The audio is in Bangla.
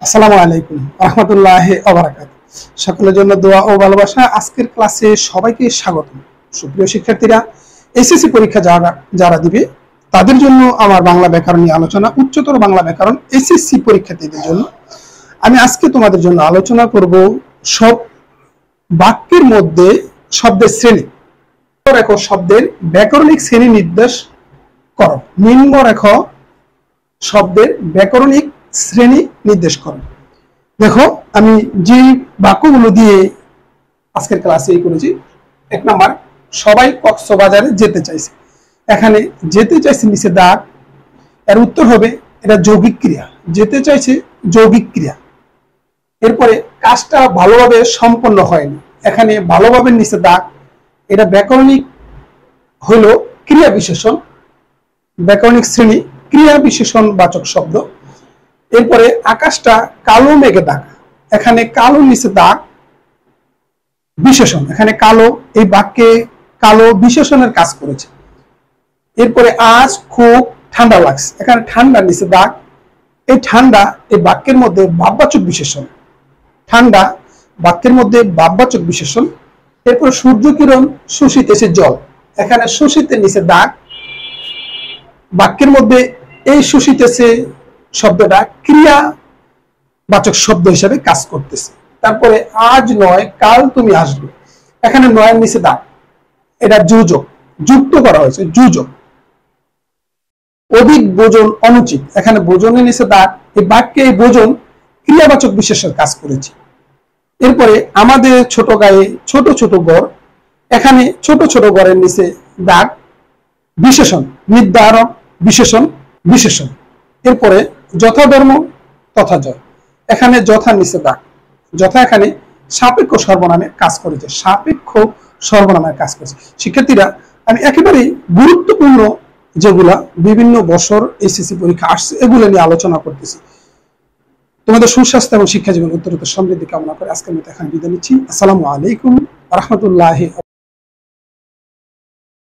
আসসালামু আলাইকুম রহমতুল্লাহ ওবারাকাত। সকলের জন্য দোয়া ও ভালোবাসা। আজকের ক্লাসে সবাইকে স্বাগত। সুপ্রিয় শিক্ষার্থীরা, এসএসসি পরীক্ষা যারা দিবে তাদের জন্য আমার বাংলা ব্যাকরণ নিয়ে আলোচনা, উচ্চতর বাংলা ব্যাকরণ এসএসসি পরীক্ষার্থীদের জন্য। আমি আজকে তোমাদের জন্য আলোচনা করব সব বাক্যের মধ্যে শব্দের শ্রেণী রেখো, শব্দের ব্যাকরণিক শ্রেণী নির্দেশ করো। নিম্ন রেখো শব্দের ব্যাকরণিক শ্রেণী নির্দেশ করো। দেখো, আমি যে বাক্যগুলো দিয়ে আজকের ক্লাসে করেছি। 1 নাম্বার, সবাই কক্সবাজারে যেতে চাইছে। এখানে যেতে চাইছে নিচে দাগ, এর উত্তর হবে এটা যৌগিক ক্রিয়া। যেতে চাইছে যৌগিক ক্রিয়া। এরপরে কাজটা ভালোভাবে সম্পন্ন হয়নি, এখানে ভালোভাবে নিচে দাগ, এটা ব্যাকরণিক হলো ক্রিয়া বিশেষণ, ব্যাকরণিক শ্রেণী ক্রিয়া বিশেষণ বাচক শব্দ। এরপরে আকাশটা কালো মেঘে ঢাকা, এখানে কালো নিচে দাগ বিশেষণ, এখানে কালো, এই বাক্যে কালো বিশেষণের কাজ করেছে। এরপরে আজ খুব ঠান্ডা লাগছে, এখানে ঠান্ডা নিচে দাগ, এই ঠান্ডা এই বাক্যের মধ্যে ভাববাচক বিশেষণ, ঠান্ডা বাক্যের মধ্যে ভাববাচক বিশেষণ। এরপর সূর্য কিরণ শুষিতেছে জল, এখানে শুষিতে নিচে দাগ, বাক্যের মধ্যে এই শুষিতেছে শব্দটা ক্রিয়া বাচক শব্দ হিসেবে কাজ করতেছে। তারপরে আজ নয় কাল তুমি আসবে, এখানে নয়ের নিচে দাগ, এটা যোজক, যুক্ত করা হয়েছে, যোজক। অধিক ভোজন অনুচিত, এখানে ভোজনের নিচে দাগ, এই বাক্যে এই ভোজন ক্রিয়াবাচক বিশেষের কাজ করেছে। এরপরে আমাদের ছোট গায়ে ছোট ছোট গড়, এখানে ছোট ছোট গড়ের নিচে দাগ, বিশেষণ, নির্ধারক বিশেষণ, বিশেষণ। এরপরে যথা ধর্ম তথা জয়, এখানে যথার নিচে দাগ, যথা এখানে সাপেক্ষ সর্বনামে কাজ করেছে, সাপেক্ষ সর্বনামের কাজ করেছে। শিক্ষার্থীরা, আমি একেবারে গুরুত্বপূর্ণ যেগুলা বিভিন্ন বছর এসএসসি পরীক্ষা আসছে এগুলো নিয়ে আলোচনা করতেছি। তোমাদের সুস্বাস্থ্য এবং শিক্ষা জীবন উত্তরোত্তর সমৃদ্ধি কামনা করে আজকের মতো এখানে বিদায় নিচ্ছি। আসসালামু আলাইকুম রহমতুল্লাহ।